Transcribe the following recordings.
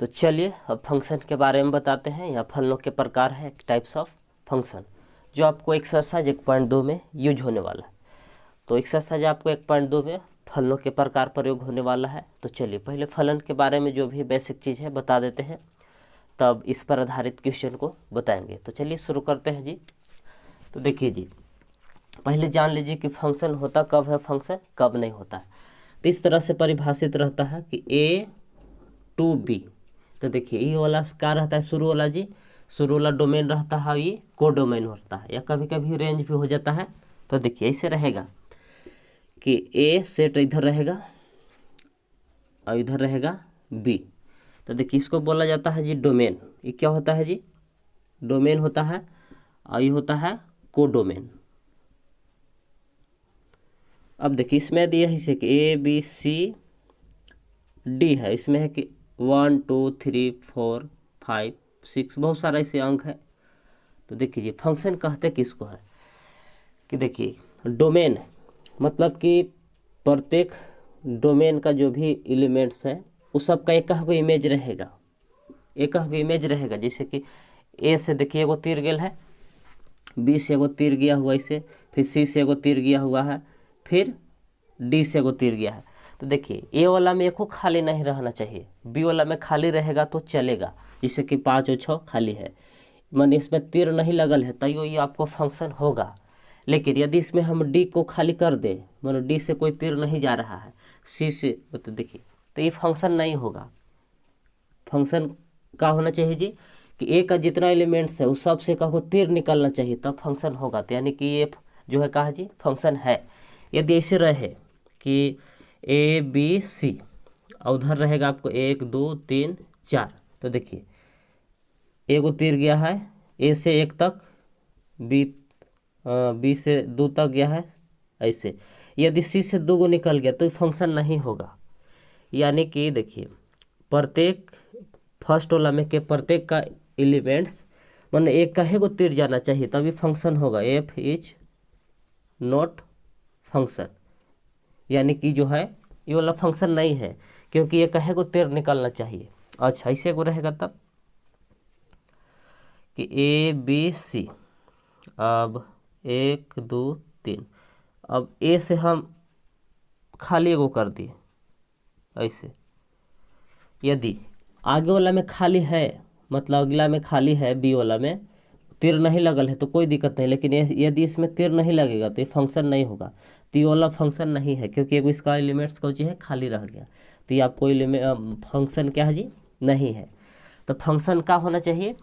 तो चलिए अब फंक्शन के बारे में बताते हैं। या फलनों के प्रकार है, टाइप्स ऑफ फंक्शन, जो आपको एक्सरसाइज 1.2 में यूज होने वाला है। तो एक्सरसाइज आपको 1.2 में फलनों के प्रकार प्रयोग होने वाला है। तो चलिए पहले फलन के बारे में जो भी बेसिक चीज़ है बता देते हैं, तब इस पर आधारित क्वेश्चन को बताएंगे। तो चलिए शुरू करते हैं जी। तो देखिए जी, पहले जान लीजिए कि फंक्शन होता कब है, फंक्शन कब नहीं होता है। तो इस तरह से परिभाषित रहता है कि ए टू बी। तो देखिए ये वाला क्या रहता है, शुरू वाला जी, शुरू वाला डोमेन रहता है, ये को डोमेन होता है, या कभी कभी रेंज भी हो जाता है। तो देखिए ऐसे रहेगा कि ए सेट इधर रहेगा और इधर रहेगा बी। तो देखिए इसको बोला जाता है जी डोमेन। ये क्या होता है जी, डोमेन होता है, और ये होता है को डोमेन। अब देखिए इसमें दिया है कि ए बी सी डी है, इसमें है कि 1 2 3 4 5 6 बहुत सारा ऐसे अंक है। तो देखिए फंक्शन कहते किसको है कि देखिए डोमेन मतलब कि प्रत्येक डोमेन का जो भी एलिमेंट्स है उस सब का एक को इमेज रहेगा, एक को इमेज रहेगा। जैसे कि ए से देखिए एगो तीर गेल है, बी से एगो तीर गया हुआ इसे, फिर सी से एगो तीर गया हुआ है, फिर डी से एगो तीर गया है। तो देखिए ए वाला में एको खाली नहीं रहना चाहिए, बी वाला में खाली रहेगा तो चलेगा। जैसे कि 5 और 6 खाली है, माने इसमें तीर नहीं लगल है, तैयो ये आपको फंक्शन होगा। लेकिन यदि इसमें हम डी को खाली कर दें, मानो डी से कोई तीर नहीं जा रहा है, सी से, तो देखिए तो ये फंक्शन नहीं होगा। फंक्शन का होना चाहिए जी कि ए का जितना एलिमेंट्स है उस सब से का तीर निकलना चाहिए, तब फंक्शन होगा। तो यानी कि ये जो है कहा जी फंक्शन है। यदि ऐसे रहे कि ए बी सी और उधर रहेगा आपको 1 2 3 4, तो देखिए एगो तीर गया है ए से 1 तक, बी से 2 तक गया है ऐसे। यदि सी से 2 गो निकल गया तो ये फंक्शन नहीं होगा। यानी कि देखिए प्रत्येक फर्स्ट वाला में के प्रत्येक का एलिमेंट्स माने एक का है गो तीर जाना चाहिए, तभी फंक्शन होगा। एफ इज नॉट फंक्शन, यानी कि जो है ये वाला फंक्शन नहीं है, क्योंकि ये कहे को तीर निकलना चाहिए। अच्छा ऐसे को रहेगा तब कि ए बी सी, अब 1 2 3, अब ए से हम खाली एगो कर दिए ऐसे। यदि आगे वाला में खाली है, मतलब अगला में खाली है, बी वाला में तीर नहीं लगल है तो कोई दिक्कत नहीं, लेकिन यदि इसमें तीर नहीं लगेगा तो ये फंक्शन नहीं होगा। तो ये वाला फंक्शन नहीं है, क्योंकि एगो इसका एलिमेंट्स का है खाली रह गया, तो ये आपको फंक्शन क्या है जी, नहीं है। तो फंक्शन का होना चाहिए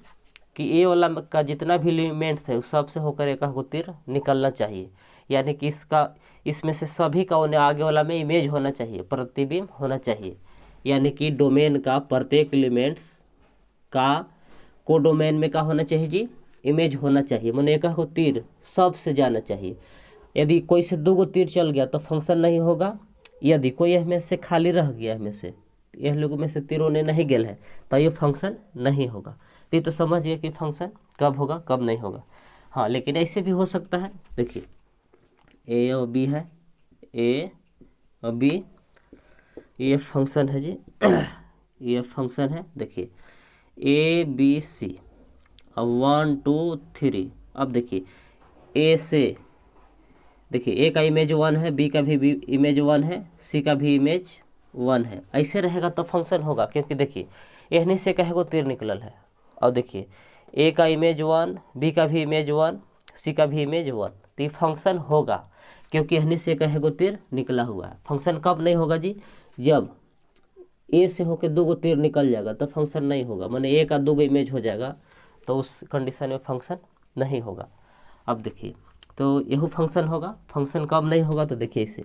कि ए वाला का जितना भी एलिमेंट्स है उस सब से होकर एक को तीर निकलना चाहिए। यानी कि इसमें से सभी का उन्हें आगे वाला में इमेज होना चाहिए, प्रतिबिंब होना चाहिए। यानी कि डोमेन का प्रत्येक एलिमेंट्स का को डोमेन में का होना चाहिए जी, इमेज होना चाहिए। मैंने एक को तीर सब से जाना चाहिए। यदि कोई से 2 गो तीर चल गया तो फंक्शन नहीं होगा। यदि कोई में से खाली रह गया, में से यह लोगों में से तीरों ने नहीं गेल है, तो ये फंक्शन नहीं होगा। तो ये तो समझिए कि फंक्शन कब होगा कब नहीं होगा। हाँ लेकिन ऐसे भी हो सकता है, देखिए ए और बी है, ए और बी, ये फंक्शन है जी ये फंक्शन है। देखिए ए बी सी, अब 1 2 3, अब देखिए ए से देखिए ए का इमेज 1 है, बी का भी इमेज 1 है, सी का भी इमेज 1 है। ऐसे रहेगा तो फंक्शन होगा, क्योंकि देखिए एहनी से कहे को तीर निकलल है, और देखिए ए का इमेज 1, बी का भी इमेज 1, सी का भी इमेज 1, तो ये फंक्शन होगा, क्योंकि एहनी से कहे को तीर निकला हुआ है। फंक्शन कब नहीं होगा जी, जब ए से होकर 2 गो तीर निकल जाएगा तो फंक्शन नहीं होगा। माने ए का 2 गो इमेज हो जाएगा तो उस कंडीशन में फंक्शन नहीं होगा। अब देखिए तो यही फंक्शन होगा। फंक्शन कब नहीं होगा, तो देखिए इसे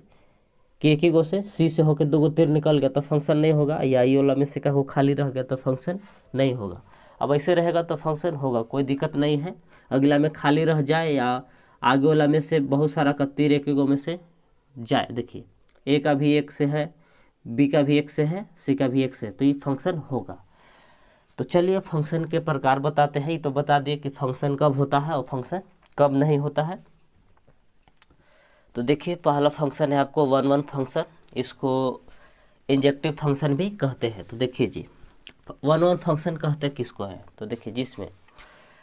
कि एक ही गो से सी से होकर 2 गो तीर निकल गया तो फंक्शन नहीं होगा, या ई वाला में से का खाली रह गया तो फंक्शन नहीं होगा। अब ऐसे रहेगा तो फंक्शन होगा, कोई दिक्कत नहीं है। अगला में खाली रह जाए या आगे वाला में से बहुत सारा का तीर एक गो में से जाए, देखिए ए का भी 1 से है, बी का भी 1 से है, सी का भी 1 से है, तो ये फंक्शन होगा। तो चलिए फंक्शन के प्रकार बताते हैं। तो बता दिए कि फंक्शन कब होता है और फंक्शन कब नहीं होता है। तो देखिए पहला फंक्शन है आपको 1 1 फंक्शन, इसको इंजेक्टिव फंक्शन भी कहते हैं। तो देखिए जी वन वन फंक्शन कहते किसको है? तो देखिए, जिसमें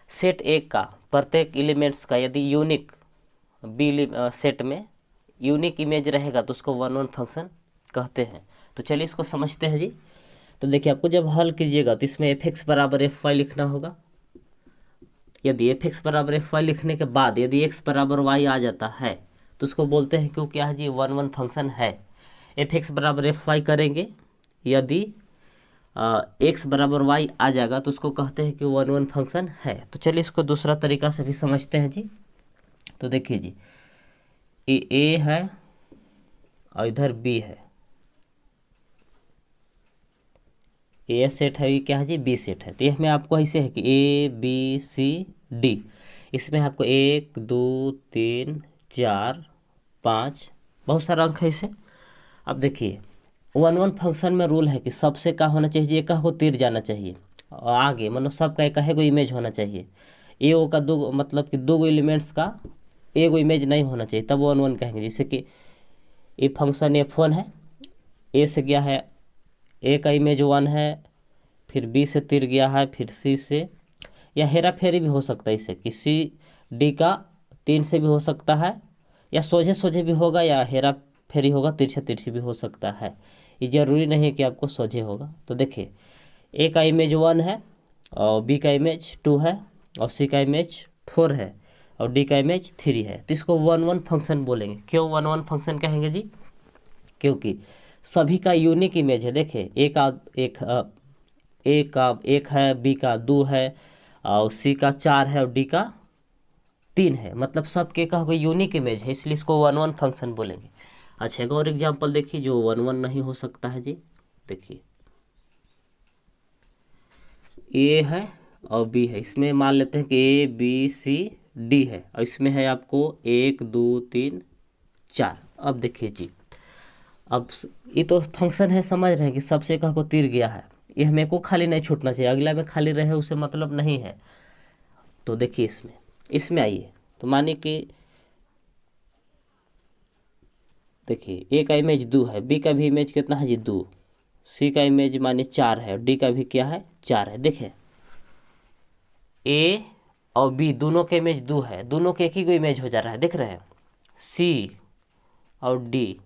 सेट ए का प्रत्येक एलिमेंट्स का यदि यूनिक बी सेट में यूनिक इमेज रहेगा तो उसको वन वन फंक्शन कहते हैं। तो चलिए इसको समझते हैं जी। तो देखिए, आपको जब हल कीजिएगा तो इसमें एफ एक्स बराबर एफ वाई लिखना होगा। यदि एफ एक्स बराबर एफ वाई लिखने के बाद यदि एक्स बराबर वाई आ जाता है तो उसको बोलते हैं क्यों क्या है जी, वन वन फंक्शन है। एफ एक्स बराबर एफ वाई करेंगे, यदि एक्स बराबर वाई आ जाएगा तो उसको कहते हैं कि वन वन फंक्शन है। तो चलिए इसको दूसरा तरीका से भी समझते हैं जी। तो देखिए जी, ए है और इधर बी है, ए सेट है, ये क्या है जी, बी सेट है। तो इसमें आपको ऐसे है कि ए बी सी डी, इसमें आपको 1 2 3 4 5 बहुत सारा अंक है इसे। अब देखिए, वन वन फंक्शन में रूल है कि सबसे क्या होना चाहिए, एक को तीर जाना चाहिए और आगे मतलब सबका एक है कोई इमेज होना चाहिए। ए ओ का दो मतलब कि दो एलिमेंट्स का एक इमेज नहीं होना चाहिए, तब वन वन कहेंगे। जैसे कि ये फंक्शन F1 है, ए से गया है, ए का इमेज 1 है, फिर बी से तीर गया है, फिर सी से, या हेरा फेरी भी हो सकता है इसे कि सी डी का 3 से भी हो सकता है, या सोझे सोझे भी होगा, या हेरा फेरी होगा, तिरछा तिरछी भी हो सकता है। ये जरूरी नहीं है कि आपको सोझे होगा। तो देखिए, ए का इमेज 1 है और बी का इमेज 2 है और सी का इमेज 4 है और डी का इमेज 3 है। तो इसको वन वन फंक्शन बोलेंगे। क्यों वन वन फंक्शन कहेंगे जी? क्योंकि सभी का यूनिक इमेज है। देखिए, ए का एक है, बी का 2 है और सी का 4 है और डी का 3 है, मतलब सबके का कोई यूनिक इमेज है, इसलिए इसको वन वन फंक्शन बोलेंगे। अच्छा, एक और एग्जाम्पल देखिए जो वन वन नहीं हो सकता है जी। देखिए, ए है और बी है, इसमें मान लेते हैं कि ए बी सी डी है और इसमें है आपको 1 2 3 4। अब देखिए जी, अब ये तो फंक्शन है, समझ रहे हैं कि सबसे का को तीर गया है, ये हमें को खाली नहीं छूटना चाहिए, अगला में खाली रहे उसे मतलब नहीं है। तो देखिए इसमें आइए, तो मानिए कि देखिए, ए का इमेज 2 है, बी का भी इमेज कितना है जी 2, सी का इमेज मानिए 4 है, डी का भी क्या है 4 है। देखिए, ए और बी दोनों के इमेज 2 है, दोनों के एक ही को इमेज हो जा रहा है, देख रहे हैं। सी और डी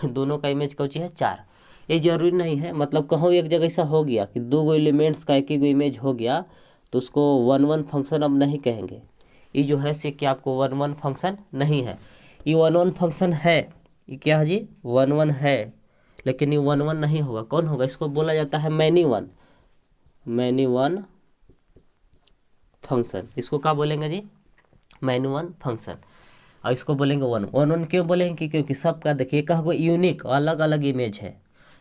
दोनों का इमेज कौन सी है 4। ये जरूरी नहीं है, मतलब कहीं एक जगह ऐसा हो गया कि दो एलिमेंट्स का एक ही को इमेज हो गया तो उसको वन वन फंक्शन अब नहीं कहेंगे। ये जो है से कि आपको वन वन फंक्शन नहीं है, ये वन वन फंक्शन है। ये क्या है जी, वन वन है, लेकिन ये वन वन नहीं होगा। कौन होगा? इसको बोला जाता है मैनी वन फंक्शन। इसको क्या बोलेंगे जी? Many one function. और इसको बोलेंगे वन वन क्यों बोलेंगे? क्योंकि सबका देखिए कहा यूनिक अलग अलग इमेज है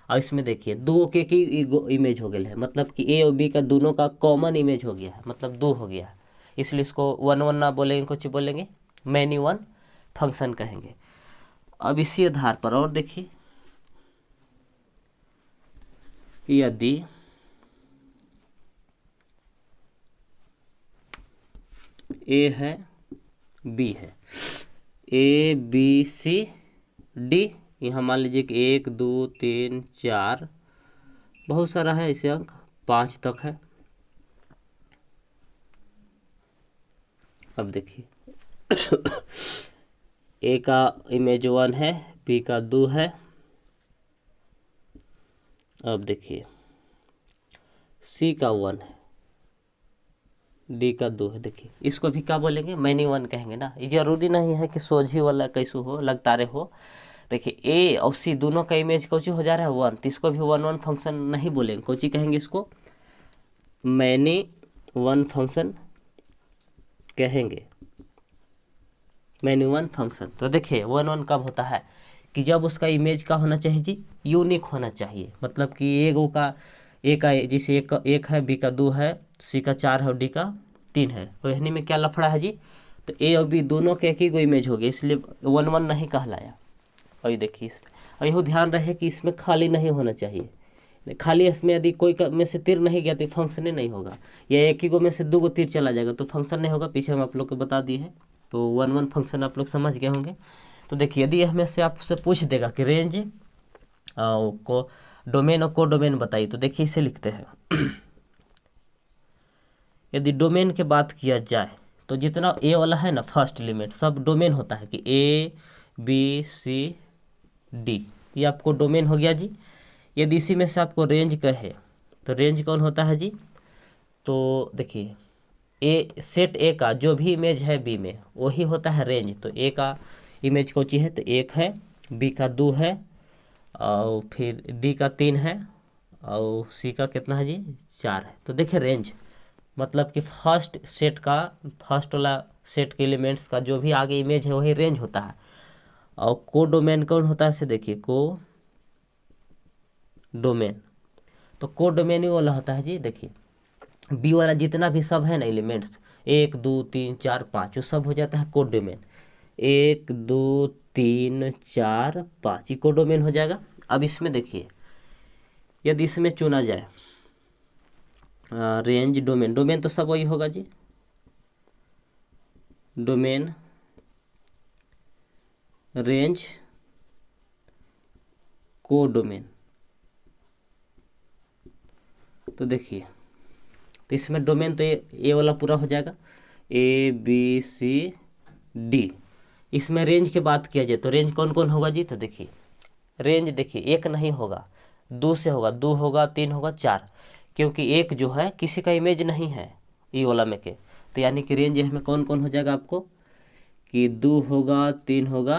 और इसमें देखिए दो के की इमेज हो गया है, मतलब कि ए और बी का दोनों का कॉमन इमेज हो गया है, मतलब 2 हो गया है, इसलिए इसको वन वन ना बोलेंगे, कुछ बोलेंगे मैनी वन फंक्शन कहेंगे। अब इसी आधार पर और देखिए, यदि ए है बी है, ए बी सी डी, यहाँ मान लीजिए कि 1 2 3 4 बहुत सारा है, इसे अंक 5 तक है। अब देखिए ए का इमेज 1 है, बी का 2 है। अब देखिए सी का 1 है, डी का 2 है। देखिए इसको भी क्या बोलेंगे? मैनी वन कहेंगे ना। ये जरूरी नहीं है कि सोझी वाला कैसू हो, लगतारे हो। देखिए ए और सी दोनों का इमेज कौची हो जा रहा है 1, तो इसको भी वन वन फंक्शन नहीं बोलेंगे, कौची कहेंगे? इसको मैनी वन फंक्शन कहेंगे, मैनी वन फंक्शन। तो देखिए वन वन कब होता है कि जब उसका इमेज का होना चाहिए जी, यूनिक होना चाहिए, मतलब कि एगो का ए का जैसे एक है, बी का 2 है, सी का 4 है और डी का 3 है। तो कहने में क्या लफड़ा है जी? तो ए और बी दोनों के एक ही को इमेज हो गया, इसलिए वन वन नहीं कहलाया। और ये देखिए इसमें, और यह ध्यान रहे कि इसमें खाली नहीं होना चाहिए। खाली इसमें यदि कोई में से तीर नहीं गया तो फंक्शन नहीं होगा, या एक ही गो में से 2 गो तीर चला जाएगा तो फंक्शन नहीं होगा। पीछे हम आप लोग को बता दिए हैं, तो वन वन फंक्शन आप लोग समझ गए होंगे। तो देखिए, यदि हमें से आपसे पूछ देगा कि रेंज को डोमेन और कोडोमेन बताइए। तो देखिए इसे लिखते हैं यदि डोमेन के बात किया जाए तो जितना ए वाला है ना फर्स्ट एलिमेंट सब डोमेन होता है कि ए बी सी डी, ये आपको डोमेन हो गया जी। यदि इसी में से आपको रेंज कहे तो रेंज कौन होता है जी? तो देखिए ए सेट ए का जो भी इमेज है बी में वही होता है रेंज। तो ए का इमेज कौन सी है? तो 1 है, बी का 2 है, और फिर डी का 3 है, और सी का कितना है जी? 4 है। तो देखिए रेंज मतलब कि फर्स्ट सेट का फर्स्ट वाला सेट के एलिमेंट्स का जो भी आगे इमेज है वही रेंज होता है। और को डोमेन कौन होता है? से देखिए को डोमेन, तो को डोमेन ही वाला होता है जी। देखिए बी वाला जितना भी सब है ना एलिमेंट्स 1 2 3 4 5 वो सब हो जाता है को डोमेन। 1 2 3 4 5 ये को डोमेन हो जाएगा। अब इसमें देखिए यदि इसमें चुना जाए रेंज डोमेन, डोमेन तो सब वही होगा जी, डोमेन रेंज को डोमेन। तो देखिए तो इसमें डोमेन तो ये वाला पूरा हो जाएगा ए बी सी डी। इसमें रेंज की बात किया जाए तो रेंज कौन कौन होगा जी? तो देखिए रेंज देखिए एक नहीं होगा, 2 से होगा, 2 होगा, 3 होगा, 4, क्योंकि एक जो है किसी का इमेज नहीं है ई वाला में के। तो यानी कि रेंज में कौन कौन हो जाएगा आपको कि 2 होगा, 3 होगा,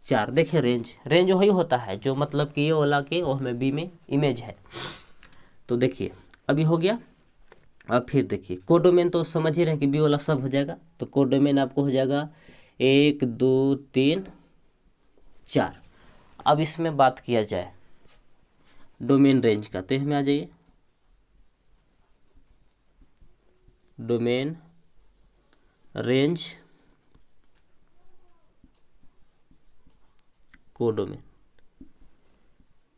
4। देखिए रेंज वही होता है जो मतलब कि ये वाला के वो हमें बी में इमेज है। तो देखिए अभी हो गया। अब फिर देखिए कोडोमेन तो समझ ही रहे कि बी वाला सब हो जाएगा। तो कोडोमेन आपको हो जाएगा 1 2 3 4। अब इसमें बात किया जाए डोमेन रेंज का, तो इसमें आ जाइए डोमेन रेंज कोडोमेन।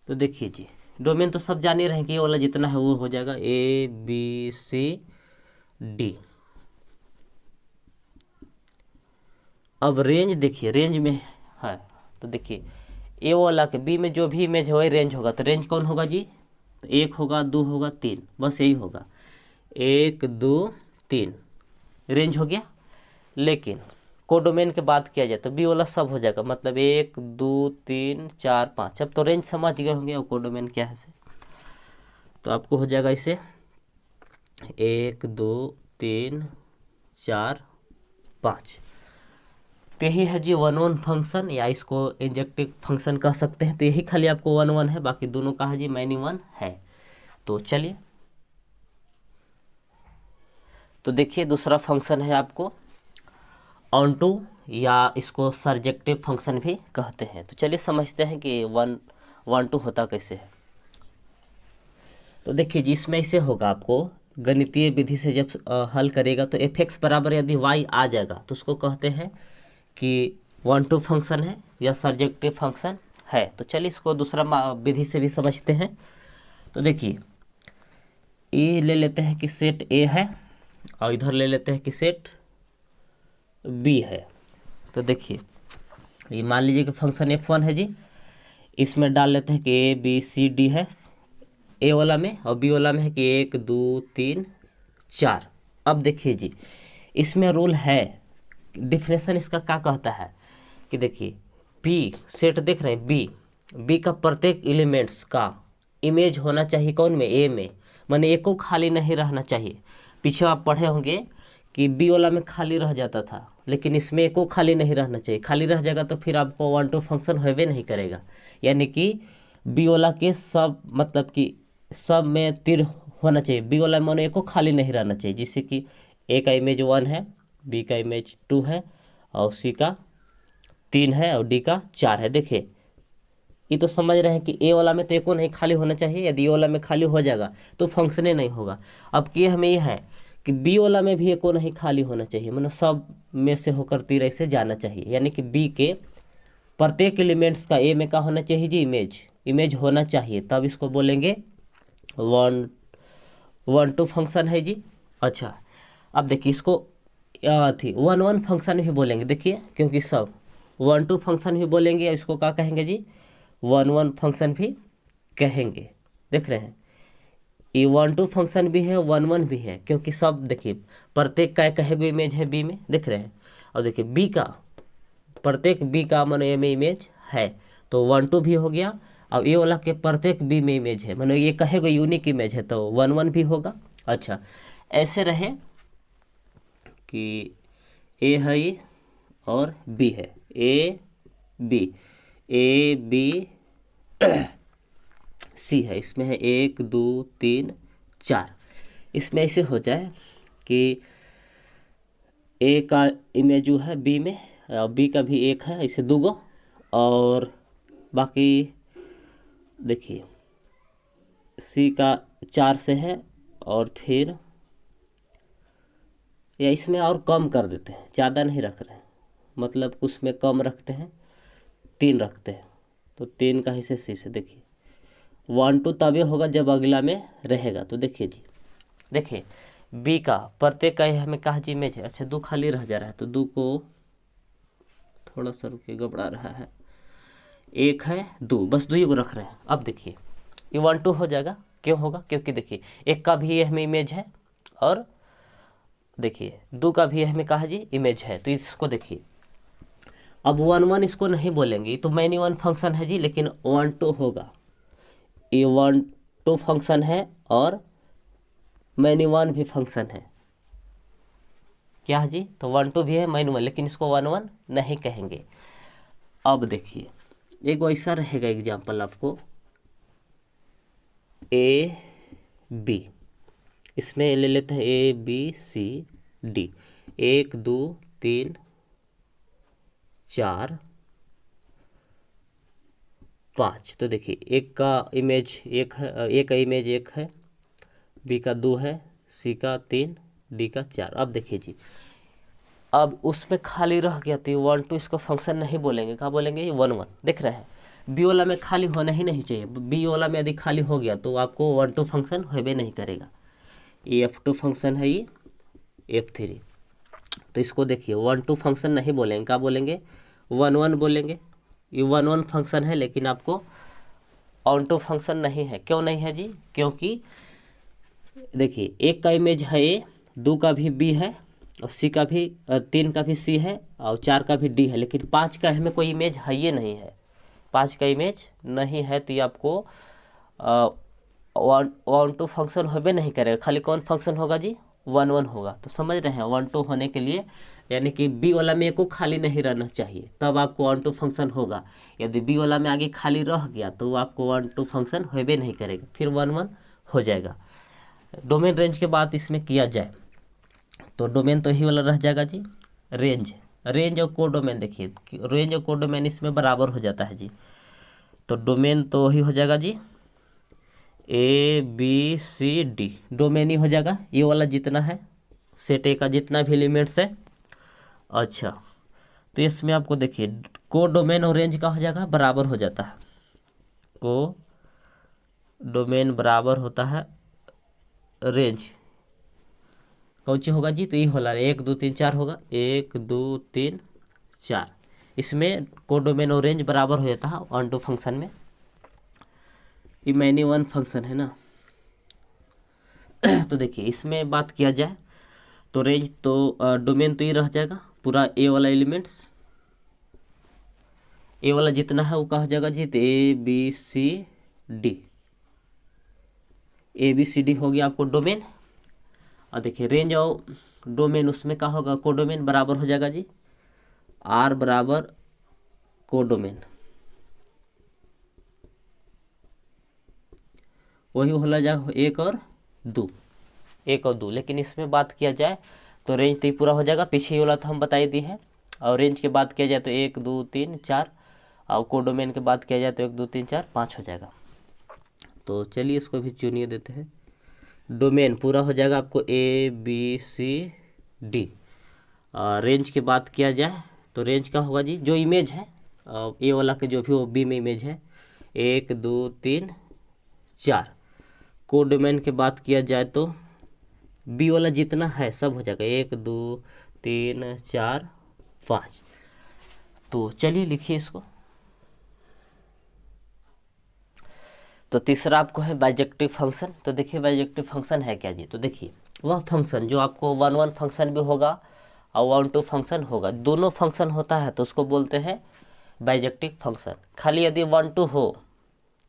तो देखिए जी डोमेन तो सब जान ही रहे हैं कि ये वाला जितना है वो हो जाएगा ए बी सी डी। अब रेंज देखिए रेंज में है तो देखिए ए वाला के बी में जो भी इमेज है वही रेंज होगा। तो रेंज कौन होगा जी? तो 1 होगा, 2 होगा, 3, बस यही होगा 1 2 3 रेंज हो गया। लेकिन कोडोमेन के बात किया जाए तो बी वाला सब हो जाएगा, मतलब 1 2 3 4 5। अब तो रेंज समझ गए होंगे और कोडोमेन क्या है से। तो आपको हो जाएगा इसे 1 2 3 4 5। तो यही है जी 1 1 फंक्शन, या इसको इंजेक्टिव फंक्शन कह सकते हैं। तो यही खाली आपको 1 1 है, बाकी दोनों का है जी मैनी 1 है। तो चलिए तो देखिए दूसरा फंक्शन है आपको ऑन टू, या इसको सर्जेक्टिव फंक्शन भी कहते हैं। तो चलिए समझते हैं कि 1 2 होता कैसे है। तो देखिए जी इसमें ऐसे होगा, आपको गणितीय विधि से जब हल करेगा तो f(x) बराबर यदि y आ जाएगा तो उसको कहते हैं कि 1 2 फंक्शन है या सर्जेक्टिव फंक्शन है। तो चलिए इसको दूसरा विधि से भी समझते हैं। तो देखिए ये ले लेते हैं कि सेट ए है और इधर ले लेते हैं कि सेट बी है। तो देखिए ये मान लीजिए कि फंक्शन f1 है जी, इसमें डाल लेते हैं कि ए बी सी डी है ए वाला में, और बी वाला में है कि 1 2 3 4। अब देखिए जी इसमें रूल है, डिफिनेशन इसका क्या कहता है कि देखिए बी सेट देख रहे हैं बी का प्रत्येक एलिमेंट्स का इमेज होना चाहिए कौन में? ए में, माने एक को खाली नहीं रहना चाहिए। पीछे आप पढ़े होंगे कि बी वाला में खाली रह जाता था, लेकिन इसमें एक को खाली नहीं रहना चाहिए। खाली रह जाएगा तो फिर आपको 1 2 फंक्शन होवे नहीं करेगा। यानी कि बी वाला के सब मतलब कि सब में तीर होना चाहिए, बी वाला में एक को खाली नहीं रहना चाहिए। जिससे कि ए का इमेज 1 है, बी का इमेज 2 है, और सी का 3 है, और डी का 4 है। देखिए ये तो समझ रहे हैं कि ए वाला में तो एको नहीं खाली होना चाहिए। यदि ए वाला में खाली हो जाएगा तो फंक्शने नहीं होगा। अब कि हमें ये है कि बी वाला में भी एको नहीं खाली होना चाहिए, मतलब सब में से होकर तीर ऐसे जाना चाहिए। यानी कि बी के प्रत्येक एलिमेंट्स का ए में क्या होना चाहिए जी? इमेज होना चाहिए, तब इसको बोलेंगे 1 2 फंक्शन है जी। अच्छा अब देखिए इसको 1 1 फंक्शन भी बोलेंगे। देखिए क्योंकि सब 1 2 फंक्शन भी बोलेंगे, इसको क्या कहेंगे जी? 1 1 फंक्शन भी कहेंगे। देख रहे हैं, ये 1 2 फंक्शन भी है, 1 1 भी है, क्योंकि सब देखिए प्रत्येक का कहेंगे इमेज है बी में, देख रहे हैं। और देखिए बी का, प्रत्येक बी का मानो ए में इमेज है, तो 1 2 भी हो गया। अब ये वाला के प्रत्येक बी में इमेज है, मानो ये कहेगा यूनिक इमेज है, तो 1 1 भी होगा। अच्छा, ऐसे रहे कि ए है ये और बी है, ए बी सी है, इसमें है 1 2 3 4। इसमें ऐसे हो जाए कि ए का इमेज जो है बी में, और बी का भी 1 है, इसे 2 गो, और बाकी देखिए सी का 4 से है, और फिर या इसमें और कम कर देते हैं, ज़्यादा नहीं रख रहे हैं, मतलब उसमें कम रखते हैं, 3 रखते हैं, तो 3 का हिस्से सी से। देखिए 1 2 तभी होगा जब अगला में रहेगा। तो देखिए जी, देखिए बी का प्रत्येक का हमें कहा जी इमेज है। अच्छा 2 खाली रह जा रहा है, तो 2 को थोड़ा सा रुके, घबरा रहा है, 1 है 2, बस 2 को रख रहे हैं। अब देखिए ये 1 2 हो जाएगा, क्यों होगा, क्योंकि देखिए 1 का भी हमें इमेज है, और देखिए 2 का भी हमें कहा जी इमेज है, तो इसको देखिए अब 1 1 इसको नहीं बोलेंगे, तो मैनी 1 फंक्शन है जी, लेकिन 1 2 होगा, ये 1 2 फंक्शन है, और मैनी 1 भी फंक्शन है, क्या है जी, तो 1 2 भी है, मैनी 1, लेकिन इसको 1 1 नहीं कहेंगे। अब देखिए एक ऐसा रहेगा एग्जाम्पल आपको, ए बी, इसमें ले लेते हैं ए बी सी डी, 1 2 3 4 5। तो देखिए एक का इमेज 1 है, ए का इमेज 1 है, बी का 2 है, सी का 3, डी का 4। अब देखिए जी, अब उसमें खाली रह गया, तो 1 2 इसको फंक्शन नहीं बोलेंगे, क्या बोलेंगे, ये 1 1। देख रहे हैं बी वाला में खाली होना ही नहीं चाहिए, बी वाला में यदि खाली हो गया तो आपको 1 2 फंक्शन होबे नहीं करेगा। ये F2 फंक्शन है, ये F3, तो इसको देखिए 1 2 फंक्शन नहीं बोलेंगे, क्या बोलेंगे, 1 1 बोलेंगे। ये 1 1 फंक्शन है, लेकिन आपको 1 2 फंक्शन नहीं है। क्यों नहीं है जी, क्योंकि देखिए 1 का इमेज है ए, 2 का भी बी है, और सी का भी 3 का भी सी है, और 4 का भी डी है, लेकिन 5 का हमें कोई इमेज है ये नहीं है, 5 का इमेज नहीं है, तो ये आपको 1 2 फंक्शन होबे नहीं करेगा। खाली कौन फंक्शन होगा जी, 1 1 होगा। तो समझ रहे हैं 1 2 होने के लिए, यानी कि बी वाला में को खाली नहीं रहना चाहिए, तब आपको 1 2 फंक्शन होगा। यदि बी वाला में आगे खाली रह गया तो आपको 1 2 फंक्शन होबे नहीं करेगा, फिर 1 1 हो जाएगा। डोमेन रेंज के बाद इसमें किया जाए तो डोमेन तो यही वाला रह जाएगा जी, रेंज। रेंज और कोडोमेन, देखिए रेंज और कोडोमेन इसमें बराबर हो जाता है जी, तो डोमेन तो वही हो जाएगा जी, A B C D, domain ही हो जाएगा ये वाला जितना है, सेट ए का जितना भी एलिमेंट्स है। अच्छा, तो इसमें आपको देखिए को डोमेन और रेंज का हो जाएगा, बराबर हो जाता है, को डोमेन बराबर होता है रेंज। कौन सी होगा जी, तो ये होला 1 2 3 4 होगा, 1 2 3 4। इसमें कोडोमेन और रेंज बराबर हो जाता है 1 2 फंक्शन में। ये मैनी 1 फंक्शन है ना। तो देखिए इसमें बात किया जाए तो रेंज तो डोमेन तो ये रह जाएगा पूरा ए वाला एलिमेंट्स, ए वाला जितना है वो कहा जाएगा जी, तो A B C D, A B C D हो गया आपको डोमेन। और देखिए रेंज और डोमेन उसमें क्या होगा, कोडोमेन बराबर हो जाएगा जी, आर बराबर कोडोमेन, वही हो जाएगा 1 और 2, 1 और 2। लेकिन इसमें बात किया जाए तो रेंज तो ही पूरा हो जाएगा, पीछे वाला तो हम बता ही दिए हैं। और रेंज की बात किया जाए तो 1 2 3 4, और कोडोमेन की बात किया जाए तो 1 2 3 4 5 हो जाएगा। तो चलिए इसको भी चुनिए देते हैं। डोमेन पूरा हो जाएगा आपको A B C D. Range की बात किया जाए तो रेंज का होगा जी, जो इमेज है ए वाला के जो भी वो बी में इमेज है, 1 2 3 4। कोडोमेन की बात किया जाए तो बी वाला जितना है सब हो जाएगा, 1 2 3 4 5। तो चलिए लिखिए इसको। तो तीसरा आपको है बाइजेक्टिव फंक्शन। तो देखिए बाइजेक्टिव फंक्शन है क्या जी, तो देखिए वह फंक्शन जो आपको 1 1 फंक्शन भी होगा और 1 2 फंक्शन होगा, दोनों फंक्शन होता है तो उसको बोलते हैं बाइजेक्टिव फंक्शन। खाली यदि 1 2 हो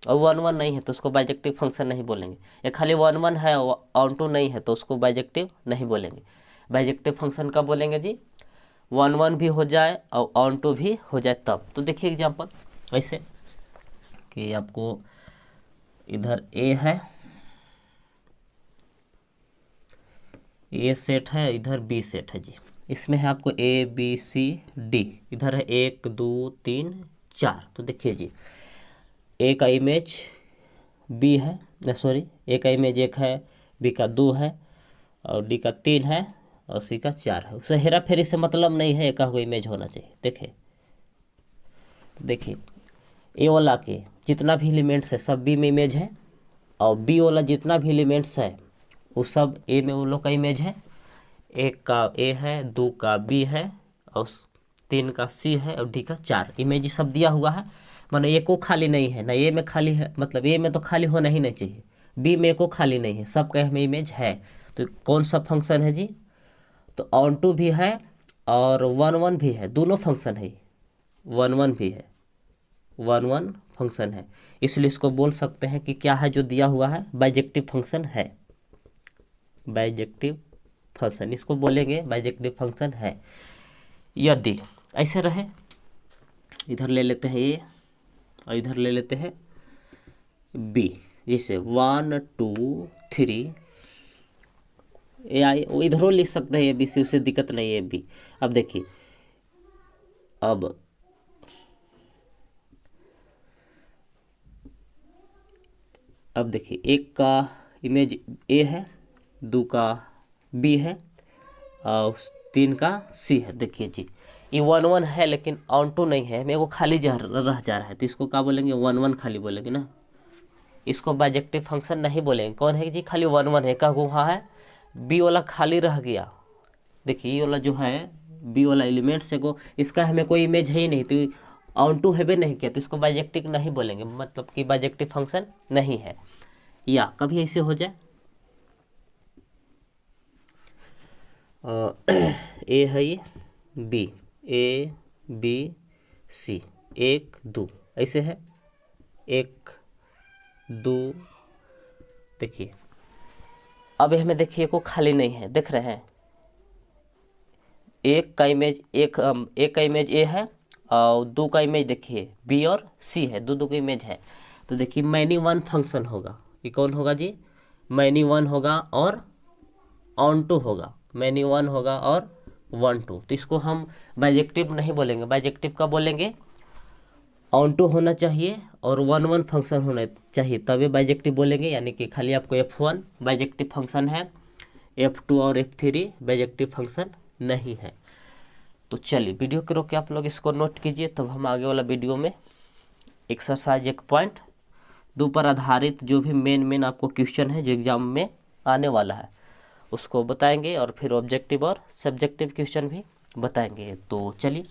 और 1 1 नहीं है तो उसको बाइजेक्टिव फंक्शन नहीं बोलेंगे, या खाली 1 1 है और 1 2 नहीं है तो उसको बाइजेक्टिव नहीं बोलेंगे। बाइजेक्टिव फंक्शन कब बोलेंगे जी, 1 1 भी हो जाए और 1 2 भी हो जाए तब। तो देखिए एग्जाम्पल ऐसे कि आपको इधर ए है, ए सेट है, इधर बी सेट है जी। इसमें है आपको ए बी सी डी, इधर है 1 2 3 4। तो देखिए जी ए का इमेज बी है, सॉरी ए का इमेज 1 है, बी का 2 है और डी का 3 है और सी का 4 है। उसे हेरा फेरी से मतलब नहीं है, एक का इमेज होना चाहिए। देखिए तो देखिए ए वाला के जितना भी एलिमेंट्स है सब बी में इमेज है, और बी वाला जितना भी एलिमेंट्स है वो सब ए में, वो लोग का इमेज है। 1 का ए है, 2 का बी है और 3 का सी है और डी का 4 इमेज सब दिया हुआ है। माने ए को खाली नहीं है, ना ए में खाली है, मतलब ए में तो खाली होना ही नहीं चाहिए, बी में को खाली नहीं है, सब का में इमेज है। तो कौन सा फंक्शन है जी, तो ऑन टू भी है और 1 1 भी है, दोनों फंक्शन है, 1 1 भी है, 1 1 फंक्शन है। इसलिए इसको बोल सकते हैं कि क्या है जो दिया हुआ है, बाइजेक्टिव फंक्शन है। बाइजेक्टिव फंक्शन इसको बोलेंगे बाइजेक्टिव फंक्शन है। यदि ऐसे रहे, इधर ले लेते हैं ए और इधर ले लेते हैं बी, जैसे 1 2 3 ए आई, वो इधरों लिख सकते हैं ए बी सी, उससे दिक्कत नहीं है बी। अब देखिए अब देखिए 1 का इमेज ए है, 2 का बी है और 3 का सी है। देखिए जी ये 1 1 है लेकिन ऑन टू नहीं है, मेरे को खाली रह जा रहा है, तो इसको क्या बोलेंगे, 1 1 खाली बोलेंगे ना, इसको बाइजेक्टिव फंक्शन नहीं बोलेंगे। कौन है जी, खाली 1 1 है, क्या हुआ है, बी वाला खाली रह गया। देखिए ये वाला जो है बी वाला एलिमेंट से को, इसका हमें कोई इमेज है ही नहीं, तो ऑन टू है नहीं किया, तो इसको बाइजेक्टिव नहीं बोलेंगे, मतलब कि बाइजेक्टिव फंक्शन नहीं है। या कभी ऐसे हो जाए ए है ये बी, ए बी सी 1 2 ऐसे है 1 2। देखिए अब हमें देखिए को खाली नहीं है, देख रहे हैं, एक का इमेज एक का इमेज ए है और 2 का इमेज देखिए बी और सी है, दो का इमेज है। तो देखिए मैनी 1 फंक्शन होगा, ये कौन होगा जी, मैनी 1 होगा और ऑन टू होगा, मैनी 1 होगा और 1 2। तो इसको हम बाइजेक्टिव नहीं बोलेंगे, बाइजेक्टिव का बोलेंगे ऑन टू होना चाहिए और 1 1 फंक्शन होना चाहिए, तभी बाइजेक्टिव बोलेंगे। यानी कि खाली आपको F1 बाइजेक्टिव फंक्शन है, F2 और F3 बाइजेक्टिव फंक्शन नहीं है। तो चलिए वीडियो को रोक के आप लोग इसको नोट कीजिए, तब हम आगे वाला वीडियो में एक्सरसाइज 1.2 पर आधारित जो भी मेन आपको क्वेश्चन है जो एग्जाम में आने वाला है उसको बताएंगे, और फिर ऑब्जेक्टिव और सब्जेक्टिव क्वेश्चन भी बताएंगे। तो चलिए